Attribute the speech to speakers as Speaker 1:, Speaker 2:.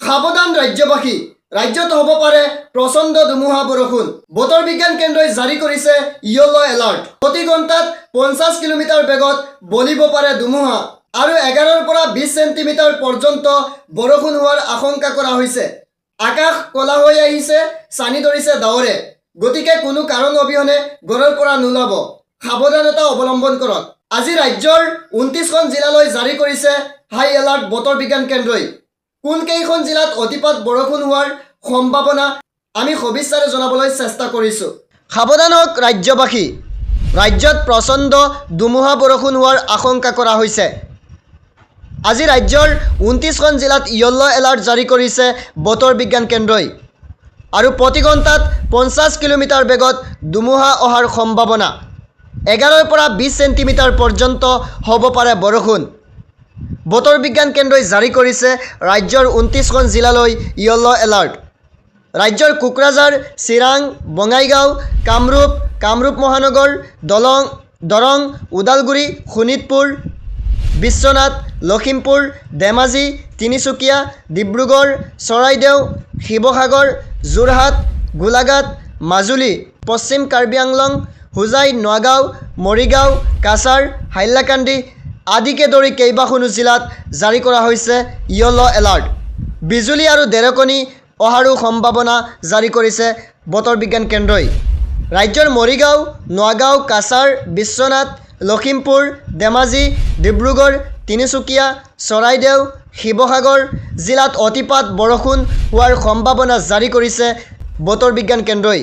Speaker 1: সাবধান ৰাজ্যবাসী, ৰাজ্যত হ'ব পাৰে প্ৰচণ্ড ধুমুহা বৰষুণ। বতৰ বিজ্ঞান কেন্দ্ৰই জাৰি কৰিছে য়েলো এলাৰ্ট। প্ৰতি ঘণ্টাত 50 কিলোমিটাৰ বেগত বলিব পাৰে ধুমুহা আৰু 11ৰ পৰা 20 চেণ্টিমিটাৰ পৰ্যন্ত বৰষুণ হোৱাৰ আশংকা কৰা হৈছে। আকাশ ক'লা হৈ আহিছে, চানি ধৰিছে ডাৱৰে। গতিকে কোনো কাৰণ অবিহনে ঘৰৰ পৰা নোলাব, সাৱধানতা অৱলম্বন কৰক। আজি ৰাজ্যৰ 29খন জিলালৈ জাৰি কৰিছে হাই এলাৰ্ট বতৰ বিজ্ঞান কেন্দ্ৰই। কোনকেইখন জিলাত অতিপাত বৰষুণ হোৱাৰ সম্ভাৱনা আমি সবিস্তাৰে জনাবলৈ চেষ্টা কৰিছোঁ। সাৱধান হওক ৰাজ্যবাসী, ৰাজ্যত প্ৰচণ্ড ধুমুহা বৰষুণ হোৱাৰ আশংকা কৰা হৈছে। আজি ৰাজ্যৰ 29খন জিলাত য়েলো এলাৰ্ট জাৰি কৰিছে বতৰ বিজ্ঞান কেন্দ্ৰই আৰু প্ৰতি ঘণ্টাত 50 কিলোমিটাৰ বেগত ধুমুহা অহাৰ সম্ভাৱনা। 11ৰ পৰা 20 চেণ্টিমিটাৰ পৰ্যন্ত হ'ব পাৰে বৰষুণ। বতৰ বিজ্ঞান কেন্দ্ৰই জাৰি কৰিছে ৰাজ্যৰ 29খন জিলালৈ য়েলো এলাৰ্ট। ৰাজ্যৰ কোকৰাঝাৰ, চিৰাং, বঙাইগাঁও, কামৰূপ মহানগৰ, দৰং, ওদালগুৰি, শোণিতপুৰ, বিশ্বনাথ, লখিমপুৰ, ধেমাজি, তিনিচুকীয়া, ডিব্ৰুগড়, চৰাইদেউ, শিৱসাগৰ, যোৰহাট, গোলাঘাট, মাজুলী, পশ্চিম কাৰ্বি আংলং, হোজাই, নগাঁও, মৰিগাঁও, কাছাৰ, হাইলাকান্দি আদিকে ধৰি কেইবাখনো জিলাত জাৰি কৰা হৈছে য়েলো এলাৰ্ট। বিজুলী আৰু ঢেৰেকনি অহাৰো সম্ভাৱনা জাৰি কৰিছে বতৰ বিজ্ঞান কেন্দ্ৰই। ৰাজ্যৰ মৰিগাঁও, নগাঁও, কাছাৰ, বিশ্বনাথ, লখিমপুৰ, ধেমাজি, ডিব্ৰুগড়, তিনিচুকীয়া, চৰাইদেউ, শিৱসাগৰ জিলাত অতিপাত বৰষুণ হোৱাৰ সম্ভাৱনা জাৰি কৰিছে বতৰ বিজ্ঞান কেন্দ্ৰই।